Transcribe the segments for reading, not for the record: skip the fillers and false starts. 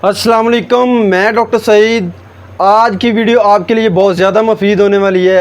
अस्सलाम वालेकुम, मैं डॉक्टर सईद। आज की वीडियो आपके लिए बहुत ज़्यादा मुफीद होने वाली है।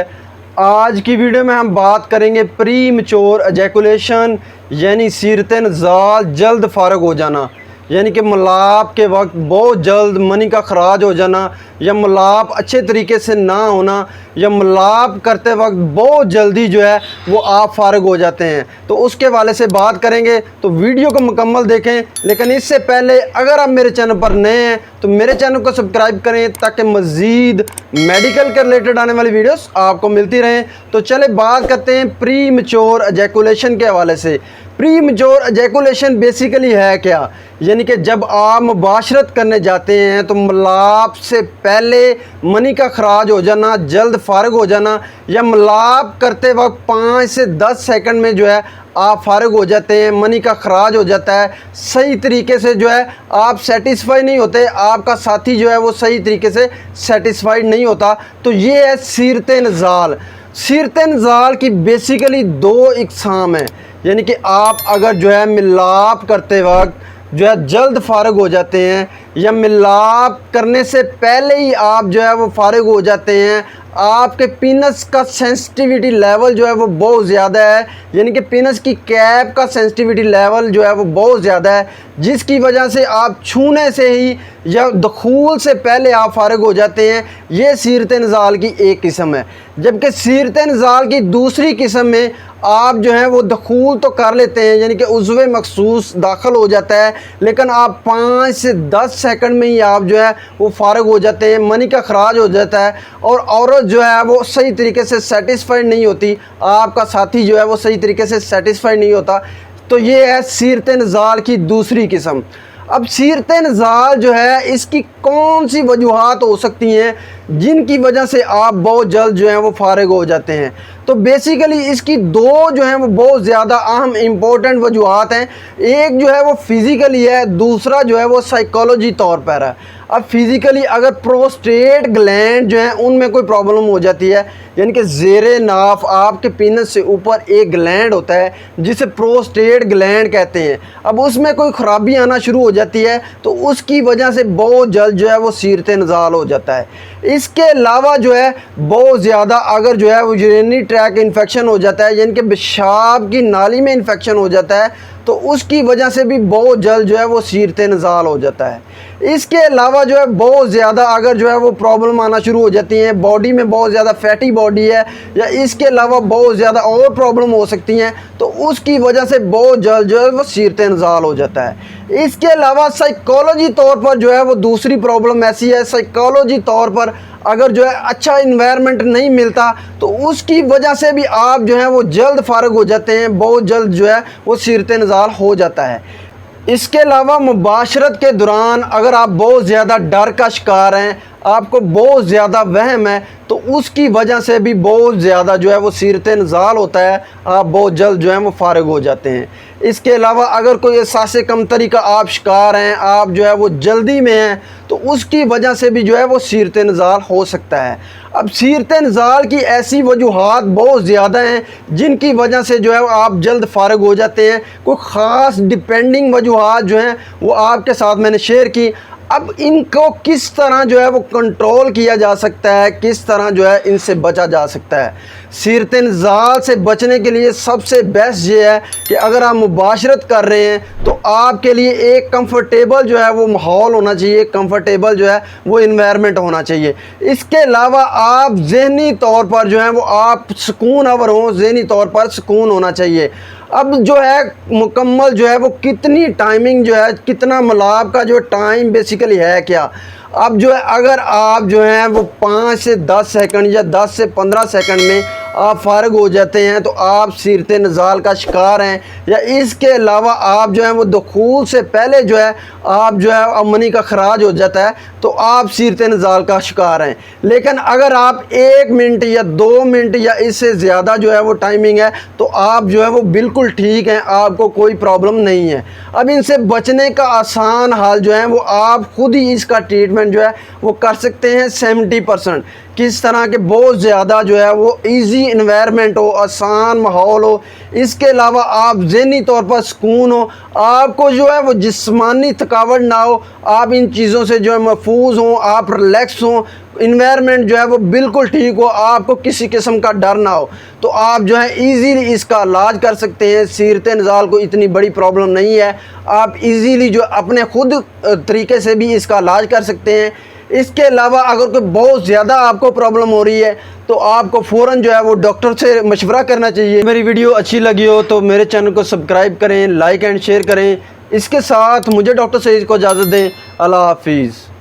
आज की वीडियो में हम बात करेंगे प्री मैच्योर एजैकुलेशन यानी सीरतन ज़ाल जल्द फारग हो जाना, यानी कि मलाप के वक्त बहुत जल्द मनी का खराज हो जाना, या मलाप अच्छे तरीके से ना होना, या मलाप करते वक्त बहुत जल्दी जो है वो आप फारग हो जाते हैं। तो उसके वाले से बात करेंगे, तो वीडियो को मुकम्मल देखें। लेकिन इससे पहले अगर आप मेरे चैनल पर नए हैं तो मेरे चैनल को सब्सक्राइब करें ताकि मज़ीद मेडिकल के रिलेटेड आने वाली वीडियोस आपको मिलती रहें। तो चले बात करते हैं प्री मैच्योर एजैकुलेशन के हवाले से। प्री मैच्योर एजैकुलेशन बेसिकली है क्या, यानी कि जब आप मुबाशरत करने जाते हैं तो मलाप से पहले मनी का खराज हो जाना, जल्द फारग हो जाना, या मलाप करते वक्त 5 से 10 सेकंड में जो है आप फारग हो जाते हैं, मनी का खराज हो जाता है, सही तरीके से जो है आप सेटिस्फाई नहीं होते, आपका साथी जो है वो सही तरीके से सेटिस्फाइड नहीं होता। तो ये है सीरतन ज़ाल। सीरतन ज़ाल की बेसिकली 2 इकसाम है, यानी कि आप अगर जो है मिलाप करते वक्त जो है जल्द फारग हो जाते हैं, या मिलाप करने से पहले ही आप जो है वो फारग हो जाते हैं, आपके पीनस का सेंसिटिविटी लेवल जो है वो बहुत ज़्यादा है, यानी कि पीनस की कैप का सेंसिटिविटी लेवल जो है वो बहुत ज़्यादा है, जिसकी वजह से आप छूने से ही या दखूल से पहले आप फारग हो जाते हैं। ये सीरतन ज़ाल की एक किस्म है। जबकि सीरतन ज़ाल की दूसरी किस्म में आप जो है वो दखूल तो कर लेते हैं, यानी कि उज़्वे मखसूस दाखिल हो जाता है, लेकिन आप 5 से 10 सेकंड में ही आप जो है वो फारग हो जाते हैं, मनी का खराज हो जाता है, और औरत जो है वो सही तरीके से सेटिस्फाइड नहीं होती, आपका साथी जो है वो सही तरीके से सेटिस्फाइड नहीं होता। तो ये है सीरतन ज़ाल की दूसरी किस्म। अब सीरतन ज़ाल जो है इसकी कौन सी वजूहात हो सकती हैं जिनकी वजह से आप बहुत जल्द जो है वो फारग हो जाते हैं। तो बेसिकली इसकी 2 जो हैं वो बहुत ज़्यादा अहम इम्पोर्टेंट वजूहात हैं। एक जो है वो फिज़िकली है, दूसरा जो है वो साइकोलॉजी तौर पर है। अब फिज़िकली अगर प्रोस्टेट ग्लैंड जो है उनमें कोई प्रॉब्लम हो जाती है, यानी कि ज़ेरे नाफ आपके पीनस से ऊपर एक ग्लैंड होता है जिसे प्रोस्टेट ग्लैंड कहते हैं, अब उसमें कोई ख़राबी आना शुरू हो जाती है तो उसकी वजह से बहुत जल्द जो है वो सीरतन ज़ाल हो जाता है। इसके अलावा जो है बहुत ज़्यादा अगर जो है वो यूरिनरी ट्रैक इन्फेक्शन हो जाता है, यानी कि पेशाब की नाली में इन्फेक्शन हो जाता है, तो उसकी वजह से भी बहुत जल्द जो है वो सीरतन ज़ाल हो जाता है। इसके अलावा जो है बहुत ज़्यादा अगर जो है वो प्रॉब्लम आना शुरू हो जाती हैं, बॉडी में बहुत ज़्यादा फैटी बॉडी है, या इसके अलावा बहुत ज़्यादा और प्रॉब्लम हो सकती हैं, तो उसकी वजह से बहुत जल्द जो है वो सीरतन ज़ाल हो जाता है। इसके अलावा साइकोलॉजी तौर पर जो है वो दूसरी प्रॉब्लम ऐसी है, साइकोलॉजी तौर पर अगर जो है अच्छा इन्वायरमेंट नहीं मिलता तो उसकी वजह से भी आप जो है वो जल्द फारग हो जाते हैं, बहुत जल्द जो है वो सीरतन ज़ाल हो जाता है। इसके अलावा मुबाशरत के दौरान अगर आप बहुत ज़्यादा डर का शिकार हैं, आपको बहुत ज़्यादा वहम है, तो उसकी वजह से भी बहुत ज़्यादा जो है वो सीरतन ज़ाल होता है, आप बहुत जल्द जो है वो फारग हो जाते हैं। इसके अलावा अगर कोई एहसास कमतरी का आप शिकार हैं, आप जो है वो जल्दी में हैं, तो उसकी वजह से भी जो है वो सीरतन ज़ाल हो सकता है। अब सीरतन ज़ाल की ऐसी वजूहात बहुत ज़्यादा हैं जिनकी वजह से जो है आप जल्द फारग हो जाते हैं। कोई ख़ास डिपेंडिंग वजूहात जो हैं वो आपके साथ मैंने शेयर की। अब इनको किस तरह जो है वो कंट्रोल किया जा सकता है, किस तरह जो है इनसे बचा जा सकता है। सीरतन ज़ाल से बचने के लिए सबसे बेस्ट ये है कि अगर आप मुबाशरत कर रहे हैं तो आपके लिए एक कंफर्टेबल जो है वो माहौल होना चाहिए, कंफर्टेबल जो है वो इन्वायरमेंट होना चाहिए। इसके अलावा आप ज़हनी तौर पर जो है वो आप सुकून अवर हों, ज़हनी तौर पर सुकून होना चाहिए। अब जो है मुकम्मल जो है वो कितनी टाइमिंग जो है, कितना मलाप का जो टाइम बेसिकली है क्या, अब जो है अगर आप जो है वो 5 से 10 सेकंड या 10 से 15 सेकंड में आप फारग हो जाते हैं तो आप सीरतन ज़ाल का शिकार हैं, या इसके अलावा आप जो है वो दखूल से पहले जो है आप जो है मनी का खराज हो जाता है तो आप सीरतन ज़ाल का शिकार हैं। लेकिन अगर आप 1 मिनट या 2 मिनट या इससे ज़्यादा जो है वो टाइमिंग है तो आप जो है वो बिल्कुल ठीक हैं, आपको कोई प्रॉब्लम नहीं है। अब इनसे बचने का आसान हाल जो है वो आप खुद ही इसका ट्रीटमेंट जो है वो कर सकते हैं 70%। किस तरह के बहुत ज़्यादा जो है वो इजी इन्वायरमेंट हो, आसान माहौल हो, इसके अलावा आप ज़हनी तौर पर सुकून हो, आपको जो है वो जिस्मानी थकावट ना हो, आप इन चीज़ों से जो है महफूज हों, आप रिलैक्स हों, इन्वायरमेंट जो है वो बिल्कुल ठीक हो, आपको किसी किस्म का डर ना हो, तो आप जो है ईज़िली इसका इलाज कर सकते हैं। सीरत नज़ाल को इतनी बड़ी प्रॉब्लम नहीं है, आप ईज़िली जो अपने खुद तरीके से भी इसका इलाज कर सकते हैं। इसके अलावा अगर कोई बहुत ज़्यादा आपको प्रॉब्लम हो रही है तो आपको फ़ौरन जो है वो डॉक्टर से मशवरा करना चाहिए। मेरी वीडियो अच्छी लगी हो तो मेरे चैनल को सब्सक्राइब करें, लाइक एंड शेयर करें। इसके साथ मुझे डॉक्टर सईद को इजाज़त दें। अल्लाह हाफिज़।